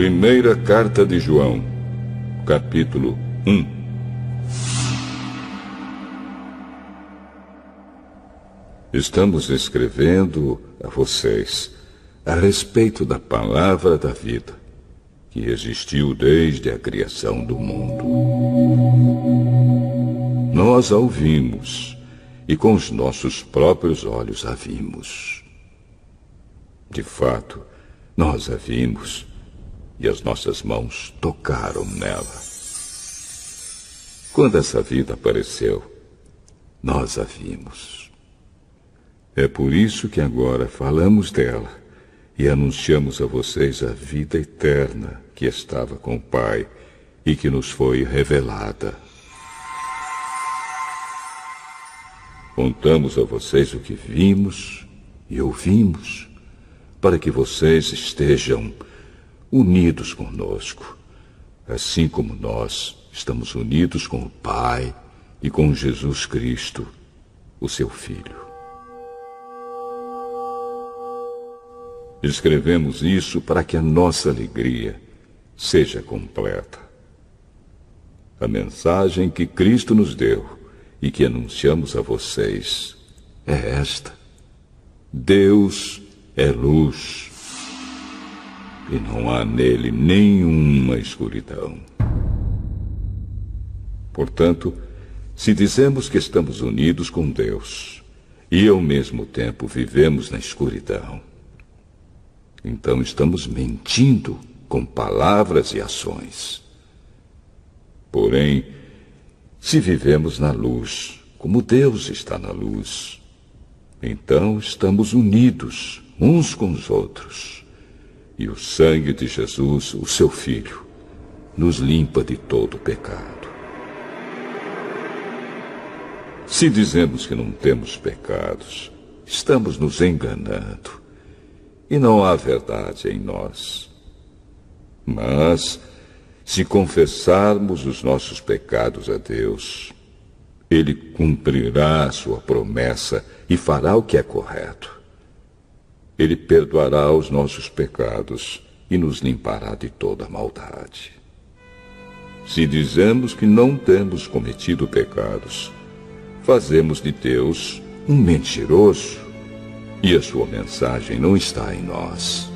Primeira Carta de João, capítulo 1. Estamos escrevendo a vocês a respeito da palavra da vida, que existiu desde a criação do mundo. Nós a ouvimos e com os nossos próprios olhos a vimos. De fato, nós a vimos e as nossas mãos tocaram nela. Quando essa vida apareceu, nós a vimos. É por isso que agora falamos dela e anunciamos a vocês a vida eterna que estava com o Pai e que nos foi revelada. Contamos a vocês o que vimos e ouvimos, para que vocês estejam unidos conosco, assim como nós estamos unidos com o Pai e com Jesus Cristo, o seu Filho. Escrevemos isso para que a nossa alegria seja completa. A mensagem que Cristo nos deu e que anunciamos a vocês é esta: Deus é luz e não há nele nenhuma escuridão. Portanto, se dizemos que estamos unidos com Deus e ao mesmo tempo vivemos na escuridão, então estamos mentindo com palavras e ações. Porém, se vivemos na luz, como Deus está na luz, então estamos unidos uns com os outros. E o sangue de Jesus, o seu Filho, nos limpa de todo pecado. Se dizemos que não temos pecados, estamos nos enganando e não há verdade em nós. Mas, se confessarmos os nossos pecados a Deus, Ele cumprirá a sua promessa e fará o que é correto. Ele perdoará os nossos pecados e nos limpará de toda maldade. Se dizemos que não temos cometido pecados, fazemos de Deus um mentiroso e a sua mensagem não está em nós.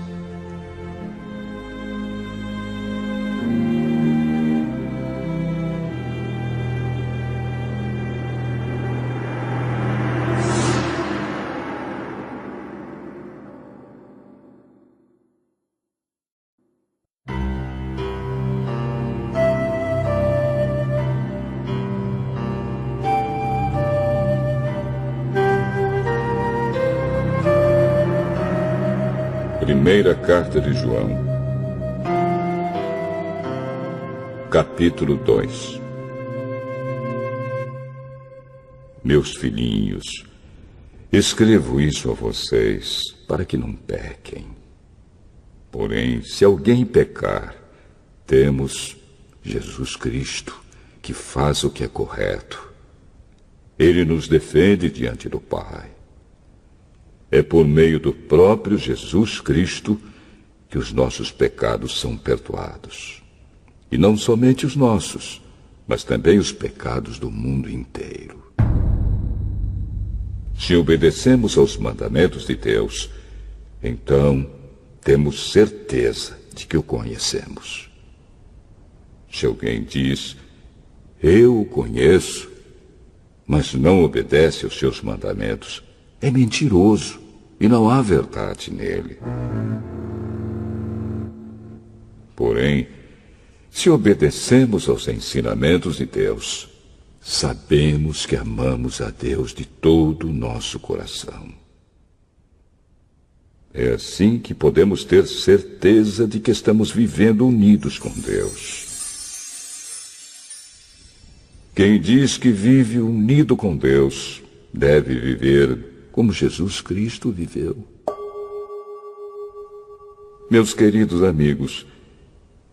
Primeira Carta de João, capítulo 2. Meus filhinhos, escrevo isso a vocês para que não pequem. Porém, se alguém pecar, temos Jesus Cristo, que faz o que é correto. Ele nos defende diante do Pai. É por meio do próprio Jesus Cristo que os nossos pecados são perdoados. E não somente os nossos, mas também os pecados do mundo inteiro. Se obedecemos aos mandamentos de Deus, então temos certeza de que o conhecemos. Se alguém diz, eu o conheço, mas não obedece aos seus mandamentos, é mentiroso e não há verdade nele. Porém, se obedecemos aos ensinamentos de Deus, sabemos que amamos a Deus de todo o nosso coração. É assim que podemos ter certeza de que estamos vivendo unidos com Deus. Quem diz que vive unido com Deus deve viver como Jesus Cristo viveu. Meus queridos amigos,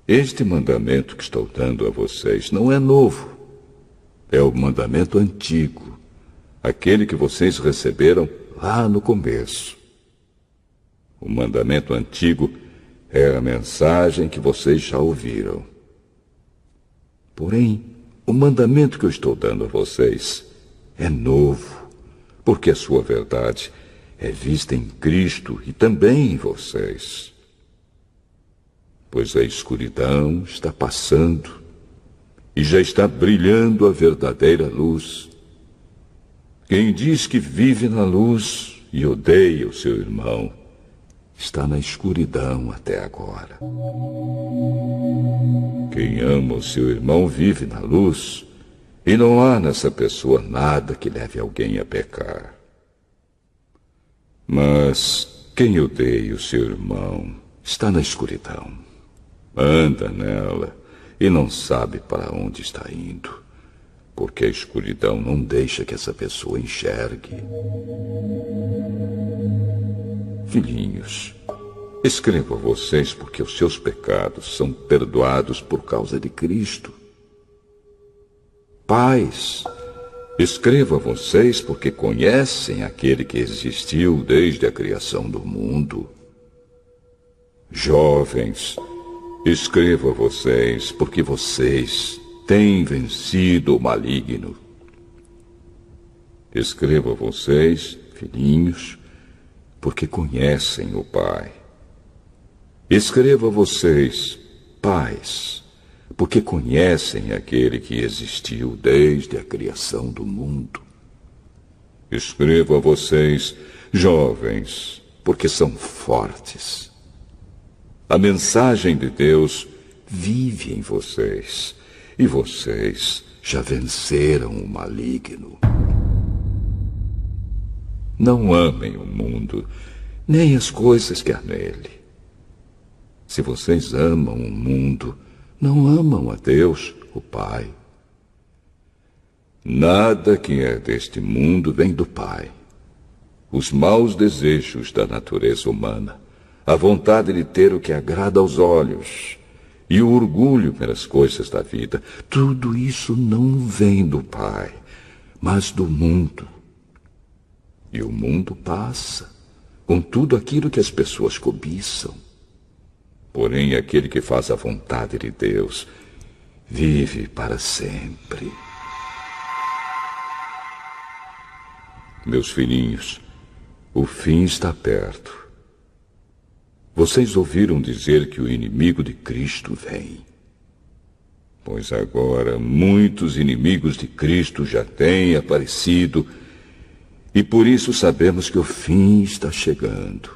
este mandamento que estou dando a vocês não é novo. É o mandamento antigo, aquele que vocês receberam lá no começo. O mandamento antigo É a mensagem que vocês já ouviram. Porém, o mandamento que eu estou dando a vocês é novo, porque a sua verdade é vista em Cristo e também em vocês. Pois a escuridão está passando e já está brilhando a verdadeira luz. Quem diz que vive na luz e odeia o seu irmão, está na escuridão até agora. Quem ama o seu irmão vive na luz, e não há nessa pessoa nada que leve alguém a pecar. Mas quem odeia o seu irmão está na escuridão. Anda nela e não sabe para onde está indo, porque a escuridão não deixa que essa pessoa enxergue. Filhinhos, escrevo a vocês porque os seus pecados são perdoados por causa de Cristo. Pais, escrevo a vocês porque conhecem aquele que existiu desde a criação do mundo. Jovens, escrevo a vocês porque vocês têm vencido o maligno. Escrevo a vocês, filhinhos, porque conhecem o Pai. Escrevo a vocês, pais, porque conhecem aquele que existiu desde a criação do mundo. Escrevo a vocês, jovens, porque são fortes. A mensagem de Deus vive em vocês, e vocês já venceram o maligno. Não amem o mundo, nem as coisas que há nele. Se vocês amam o mundo, não amam a Deus, o Pai. Nada que é deste mundo vem do Pai. Os maus desejos da natureza humana, a vontade de ter o que agrada aos olhos e o orgulho pelas coisas da vida, tudo isso não vem do Pai, mas do mundo. E o mundo passa, com tudo aquilo que as pessoas cobiçam. Porém, aquele que faz a vontade de Deus vive para sempre. Meus filhinhos, o fim está perto. Vocês ouviram dizer que o inimigo de Cristo vem. Pois agora muitos inimigos de Cristo já têm aparecido, e por isso sabemos que o fim está chegando.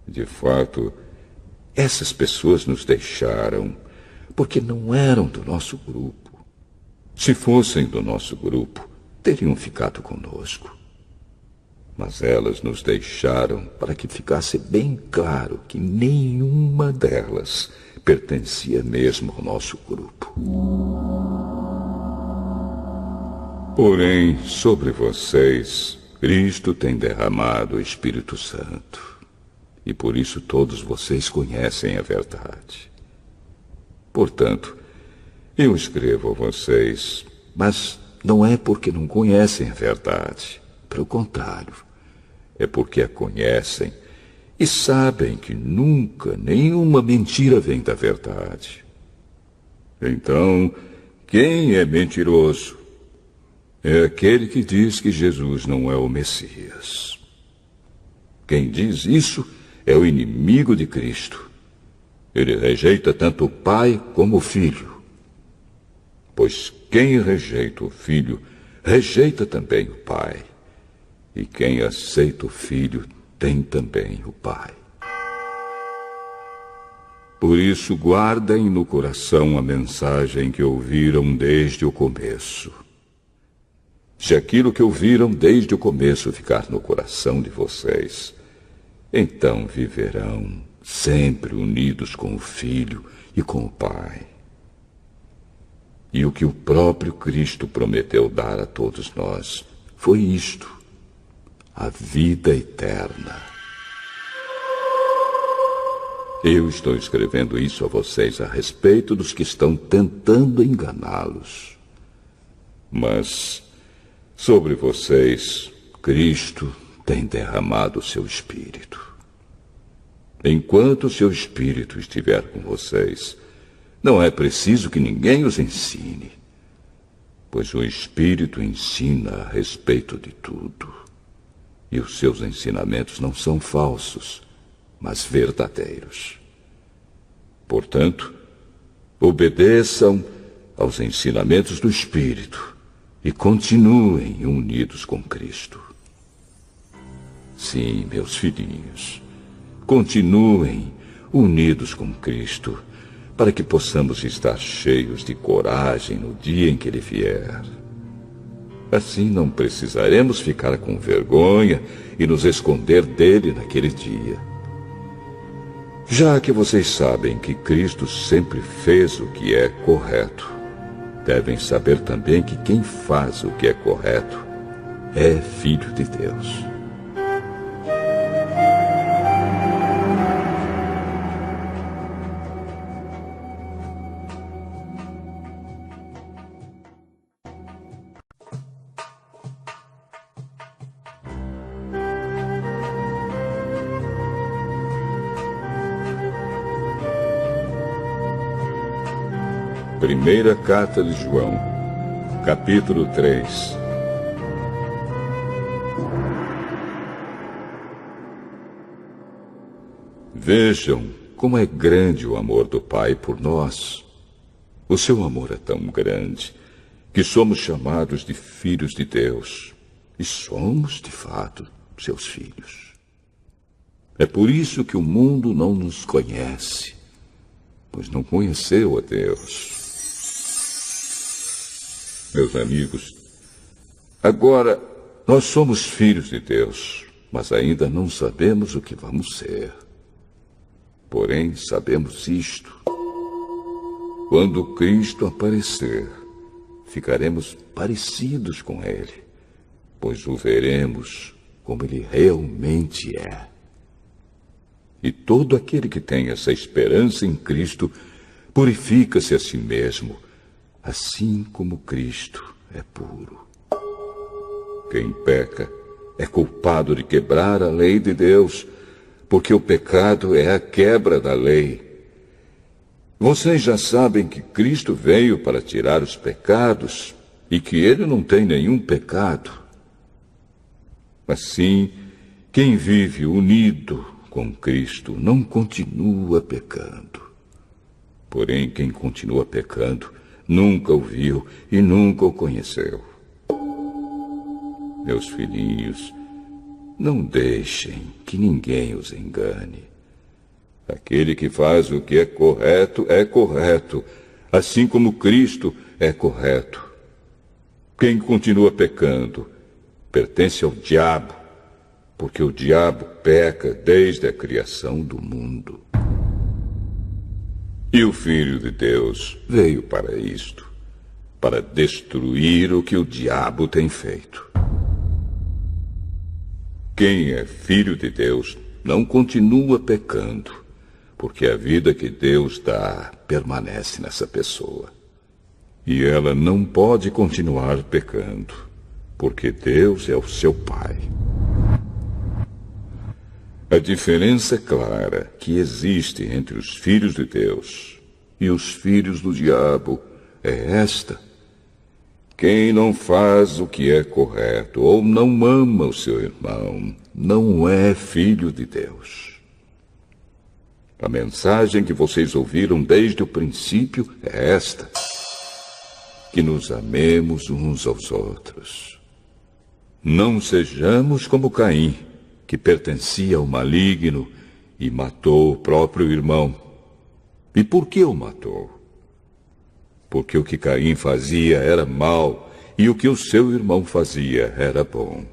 De fato, essas pessoas nos deixaram porque não eram do nosso grupo. Se fossem do nosso grupo, teriam ficado conosco. Mas elas nos deixaram para que ficasse bem claro que nenhuma delas pertencia mesmo ao nosso grupo. Porém, sobre vocês, Cristo tem derramado o Espírito Santo. E por isso todos vocês conhecem a verdade. Portanto, eu escrevo a vocês, mas não é porque não conhecem a verdade. Pelo contrário, é porque a conhecem e sabem que nunca nenhuma mentira vem da verdade. Então, quem é mentiroso? É aquele que diz que Jesus não é o Messias. Quem diz isso é o inimigo de Cristo. Ele rejeita tanto o Pai como o Filho. Pois quem rejeita o Filho, rejeita também o Pai. E quem aceita o Filho, tem também o Pai. Por isso, guardem no coração a mensagem que ouviram desde o começo. Se aquilo que ouviram desde o começo ficar no coração de vocês, então viverão sempre unidos com o Filho e com o Pai. E o que o próprio Cristo prometeu dar a todos nós foi isto: a vida eterna. Eu estou escrevendo isso a vocês a respeito dos que estão tentando enganá-los. Mas sobre vocês, Cristo tem derramado o seu Espírito. Enquanto seu Espírito estiver com vocês, não é preciso que ninguém os ensine, pois o Espírito ensina a respeito de tudo. E os seus ensinamentos não são falsos, mas verdadeiros. Portanto, obedeçam aos ensinamentos do Espírito e continuem unidos com Cristo. Sim, meus filhinhos, continuem unidos com Cristo, para que possamos estar cheios de coragem no dia em que Ele vier. Assim não precisaremos ficar com vergonha e nos esconder dele naquele dia. Já que vocês sabem que Cristo sempre fez o que é correto, devem saber também que quem faz o que é correto é filho de Deus. Primeira Carta de João, capítulo 3. Vejam como é grande o amor do Pai por nós. O seu amor é tão grande que somos chamados de filhos de Deus. E somos, de fato, seus filhos. É por isso que o mundo não nos conhece, pois não conheceu a Deus. Meus amigos, agora nós somos filhos de Deus, mas ainda não sabemos o que vamos ser. Porém, sabemos isto: quando Cristo aparecer, ficaremos parecidos com Ele, pois o veremos como Ele realmente é. E todo aquele que tem essa esperança em Cristo purifica-se a si mesmo, assim como Cristo é puro. Quem peca é culpado de quebrar a lei de Deus, porque o pecado é a quebra da lei. Vocês já sabem que Cristo veio para tirar os pecados e que Ele não tem nenhum pecado. Assim, quem vive unido com Cristo não continua pecando. Porém, quem continua pecando nunca o viu e nunca o conheceu. Meus filhinhos, não deixem que ninguém os engane. Aquele que faz o que é correto, assim como Cristo é correto. Quem continua pecando pertence ao diabo, porque o diabo peca desde a criação do mundo. E o Filho de Deus veio para isto, para destruir o que o diabo tem feito. Quem é filho de Deus não continua pecando, porque a vida que Deus dá permanece nessa pessoa. E ela não pode continuar pecando, porque Deus é o seu Pai. A diferença clara que existe entre os filhos de Deus e os filhos do diabo é esta: quem não faz o que é correto ou não ama o seu irmão não é filho de Deus. A mensagem que vocês ouviram desde o princípio é esta: que nos amemos uns aos outros. Não sejamos como Caim, que pertencia ao maligno e matou o próprio irmão. E por que o matou? Porque o que Caim fazia era mal e o que o seu irmão fazia era bom.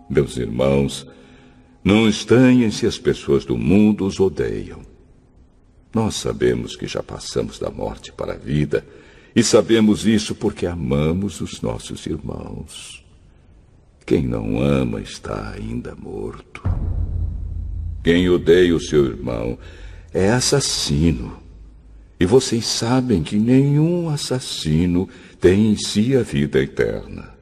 Meus irmãos, não estranhem se as pessoas do mundo os odeiam. Nós sabemos que já passamos da morte para a vida, e sabemos isso porque amamos os nossos irmãos. Quem não ama está ainda morto. Quem odeia o seu irmão é assassino. E vocês sabem que nenhum assassino tem em si a vida eterna.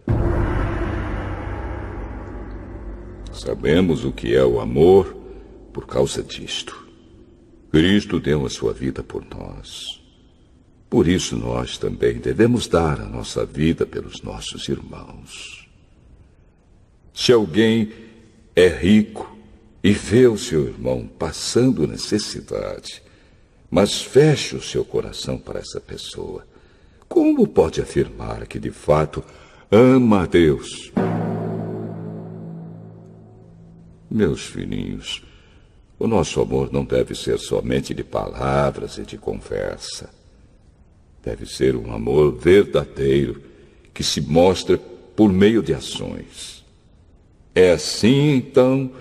sabemos o que é o amor por causa disto. Cristo deu a sua vida por nós. Por isso nós também devemos dar a nossa vida pelos nossos irmãos. Se alguém é rico e vê o seu irmão passando necessidade, mas fecha o seu coração para essa pessoa, como pode afirmar que de fato ama a Deus? Meus filhinhos, o nosso amor não deve ser somente de palavras e de conversa. Deve ser um amor verdadeiro que se mostra por meio de ações. É assim, então,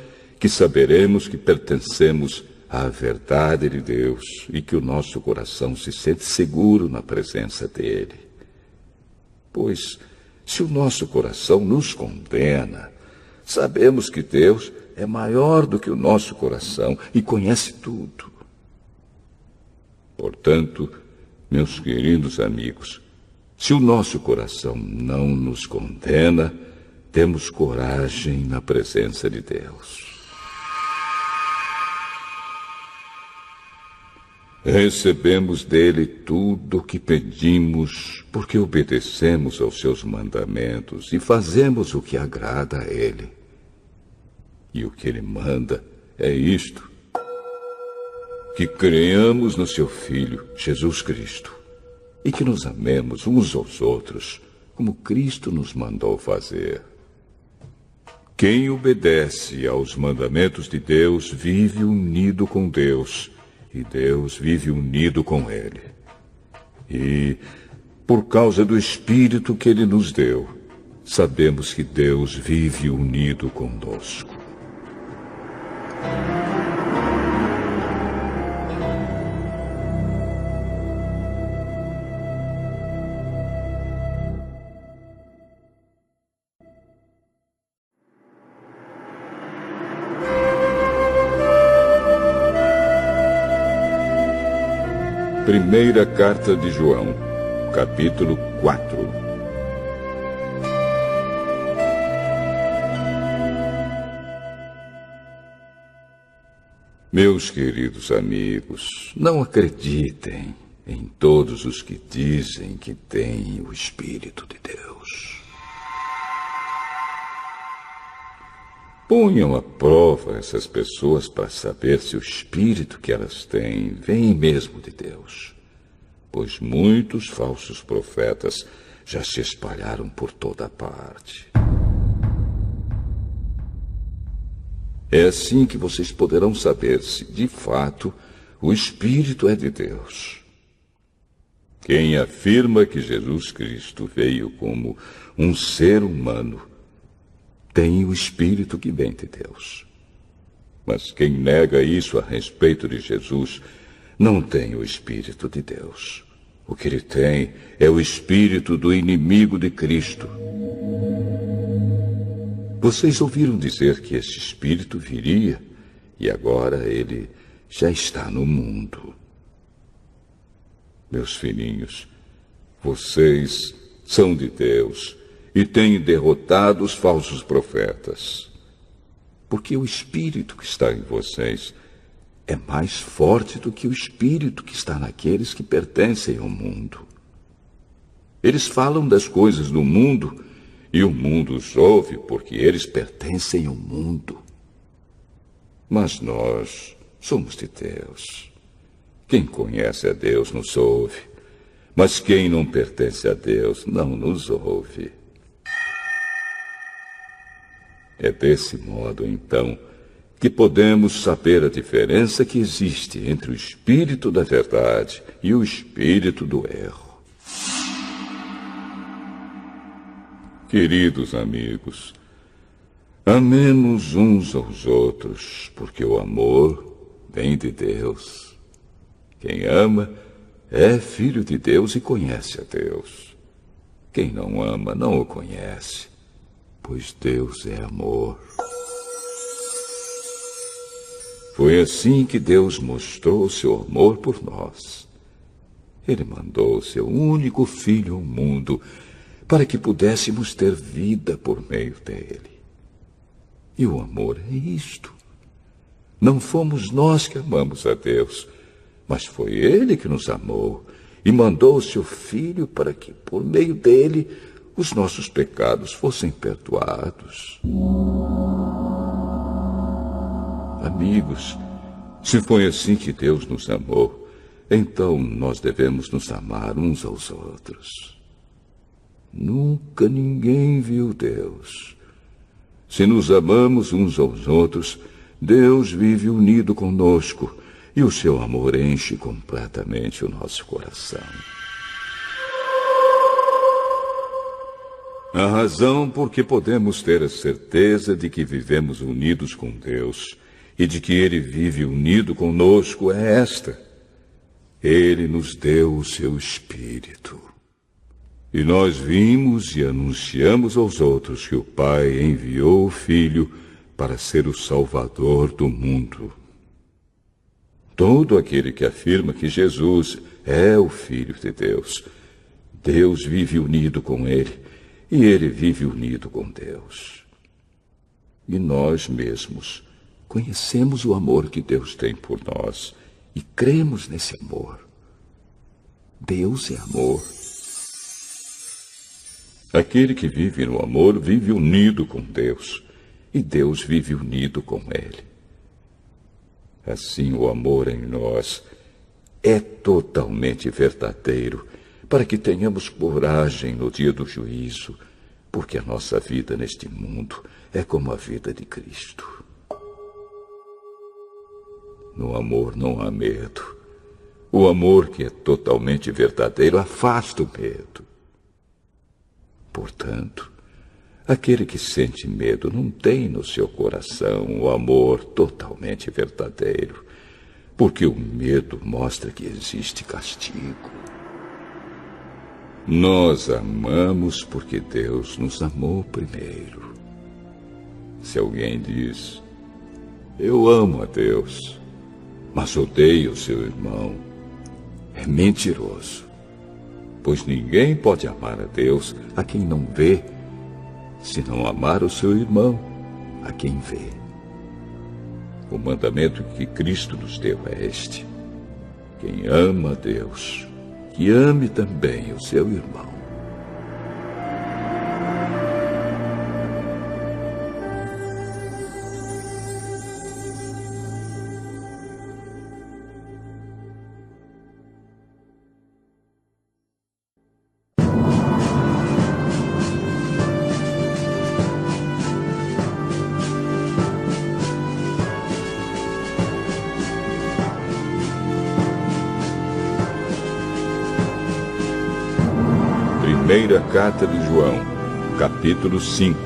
que saberemos que pertencemos à verdade de Deus e que o nosso coração se sente seguro na presença dele. Pois, se o nosso coração nos condena, sabemos que Deus é maior do que o nosso coração e conhece tudo. Portanto, meus queridos amigos, se o nosso coração não nos condena, temos coragem na presença de Deus. Recebemos dele tudo o que pedimos, porque obedecemos aos seus mandamentos e fazemos o que agrada a ele. E o que ele manda é isto: que creamos no seu Filho, Jesus Cristo, e que nos amemos uns aos outros, como Cristo nos mandou fazer. Quem obedece aos mandamentos de Deus vive unido com Deus, e Deus vive unido com ele. E, por causa do Espírito que ele nos deu, sabemos que Deus vive unido conosco. Primeira Carta de João, capítulo 4. Meus queridos amigos, não acreditem em todos os que dizem que têm o Espírito de Deus. Ponham à prova essas pessoas para saber se o espírito que elas têm vem mesmo de Deus. Pois muitos falsos profetas já se espalharam por toda parte. É assim que vocês poderão saber se, de fato, o Espírito é de Deus. Quem afirma que Jesus Cristo veio como um ser humano tem o Espírito que vem de Deus. Mas quem nega isso a respeito de Jesus não tem o Espírito de Deus. O que ele tem é o espírito do inimigo de Cristo. Vocês ouviram dizer que esse espírito viria e agora ele já está no mundo. Meus filhinhos, vocês são de Deus e têm derrotado os falsos profetas. Porque o espírito que está em vocês é mais forte do que o espírito que está naqueles que pertencem ao mundo. Eles falam das coisas do mundo e o mundo os ouve porque eles pertencem ao mundo. Mas nós somos de Deus. Quem conhece a Deus nos ouve, mas quem não pertence a Deus não nos ouve. É desse modo, então, que podemos saber a diferença que existe entre o espírito da verdade e o espírito do erro. Queridos amigos, amemos uns aos outros, porque o amor vem de Deus. Quem ama é filho de Deus e conhece a Deus. Quem não ama não o conhece, pois Deus é amor. Foi assim que Deus mostrou seu amor por nós. Ele mandou seu único Filho ao mundo para que pudéssemos ter vida por meio dele. E o amor é isto. Não fomos nós que amamos a Deus, mas foi Ele que nos amou e mandou o seu Filho para que, por meio dele, os nossos pecados fossem perdoados. Amigos, se foi assim que Deus nos amou, então nós devemos nos amar uns aos outros. Nunca ninguém viu Deus. Se nos amamos uns aos outros, Deus vive unido conosco e o seu amor enche completamente o nosso coração. A razão por que podemos ter a certeza de que vivemos unidos com Deus e de que Ele vive unido conosco é esta: Ele nos deu o seu Espírito. E nós vimos e anunciamos aos outros que o Pai enviou o Filho para ser o Salvador do mundo. Todo aquele que afirma que Jesus é o Filho de Deus, Deus vive unido com ele e ele vive unido com Deus. E nós mesmos conhecemos o amor que Deus tem por nós e cremos nesse amor. Deus é amor. Aquele que vive no amor vive unido com Deus, e Deus vive unido com ele. Assim, o amor em nós é totalmente verdadeiro, para que tenhamos coragem no dia do juízo, porque a nossa vida neste mundo é como a vida de Cristo. No amor não há medo. O amor que é totalmente verdadeiro afasta o medo. Portanto, aquele que sente medo não tem no seu coração o amor totalmente verdadeiro, porque o medo mostra que existe castigo. Nós amamos porque Deus nos amou primeiro. Se alguém diz, eu amo a Deus, mas odeio o seu irmão, é mentiroso. Pois ninguém pode amar a Deus a quem não vê, se não amar o seu irmão a quem vê. O mandamento que Cristo nos deu é este: quem ama a Deus, que ame também o seu irmão. Primeira Carta de João, capítulo 5.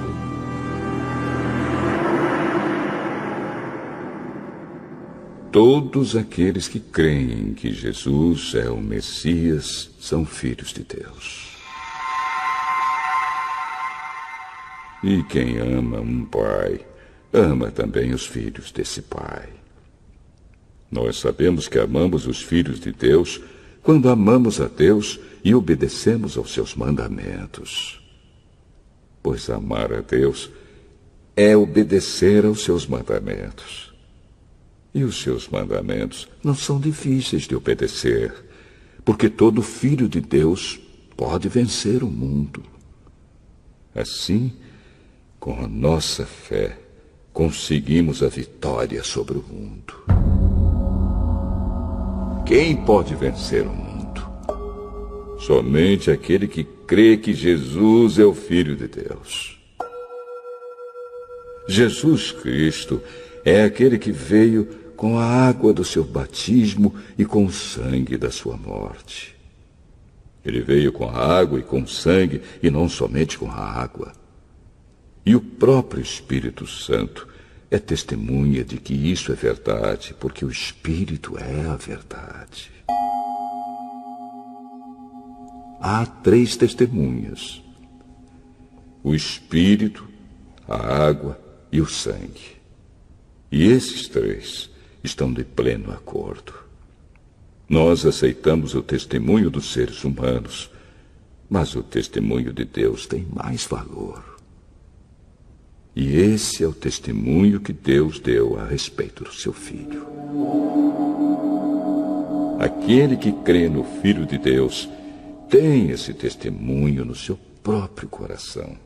Todos aqueles que creem que Jesus é o Messias são filhos de Deus. E quem ama um pai, ama também os filhos desse pai. Nós sabemos que amamos os filhos de Deus quando amamos a Deus e obedecemos aos seus mandamentos. Pois amar a Deus é obedecer aos seus mandamentos. E os seus mandamentos não são difíceis de obedecer, porque todo filho de Deus pode vencer o mundo. Assim, com a nossa fé, conseguimos a vitória sobre o mundo. Quem pode vencer o mundo? Somente aquele que crê que Jesus é o Filho de Deus. Jesus Cristo é aquele que veio com a água do seu batismo e com o sangue da sua morte. Ele veio com a água e com o sangue, e não somente com a água. E o próprio Espírito Santo é testemunha de que isso é verdade, porque o Espírito é a verdade. Há 3 testemunhas: o Espírito, a água e o sangue. E esses 3 estão de pleno acordo. Nós aceitamos o testemunho dos seres humanos, mas o testemunho de Deus tem mais valor. E esse é o testemunho que Deus deu a respeito do seu Filho. Aquele que crê no Filho de Deus tem esse testemunho no seu próprio coração.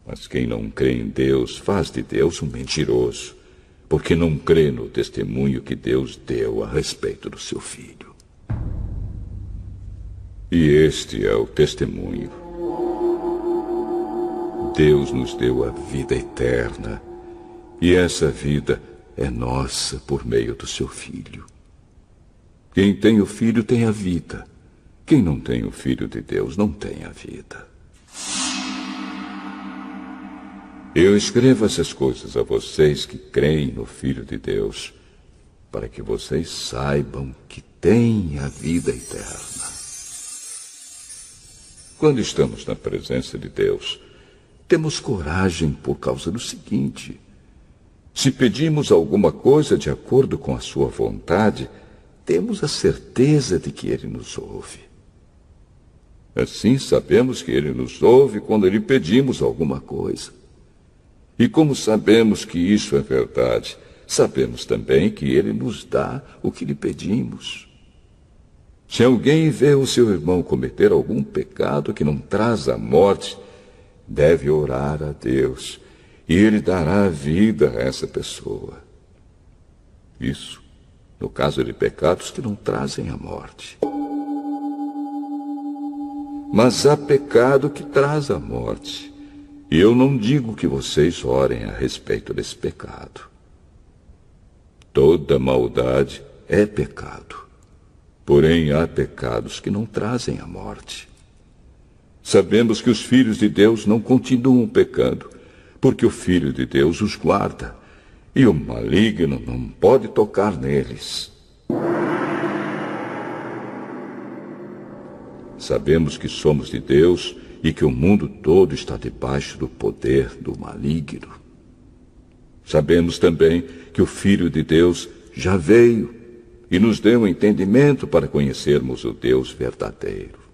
Mas quem não crê em Deus faz de Deus um mentiroso, porque não crê no testemunho que Deus deu a respeito do seu Filho. E este é o testemunho. Deus nos deu a vida eterna, e essa vida é nossa por meio do seu Filho. Quem tem o Filho tem a vida. Quem não tem o Filho de Deus não tem a vida. Eu escrevo essas coisas a vocês que creem no Filho de Deus, para que vocês saibam que têm a vida eterna. Quando estamos na presença de Deus, temos coragem por causa do seguinte: se pedimos alguma coisa de acordo com a sua vontade, temos a certeza de que Ele nos ouve. Assim sabemos que Ele nos ouve quando lhe pedimos alguma coisa. E como sabemos que isso é verdade, sabemos também que Ele nos dá o que lhe pedimos. Se alguém vê o seu irmão cometer algum pecado que não traz a morte, deve orar a Deus, e Ele dará a vida a essa pessoa. Isso, no caso de pecados que não trazem a morte. Mas há pecado que traz a morte. E eu não digo que vocês orem a respeito desse pecado. Toda maldade é pecado. Porém, há pecados que não trazem a morte. Sabemos que os filhos de Deus não continuam pecando, porque o Filho de Deus os guarda, e o maligno não pode tocar neles. Sabemos que somos de Deus e que o mundo todo está debaixo do poder do maligno. Sabemos também que o Filho de Deus já veio e nos deu entendimento para conhecermos o Deus verdadeiro.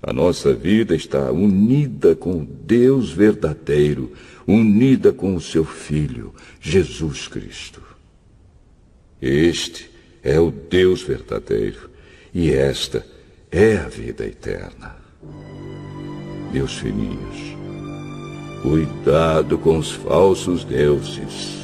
A nossa vida está unida com o Deus verdadeiro, unida com o seu Filho, Jesus Cristo. Este é o Deus verdadeiro e esta é a vida eterna. Meus filhinhos, cuidado com os falsos deuses.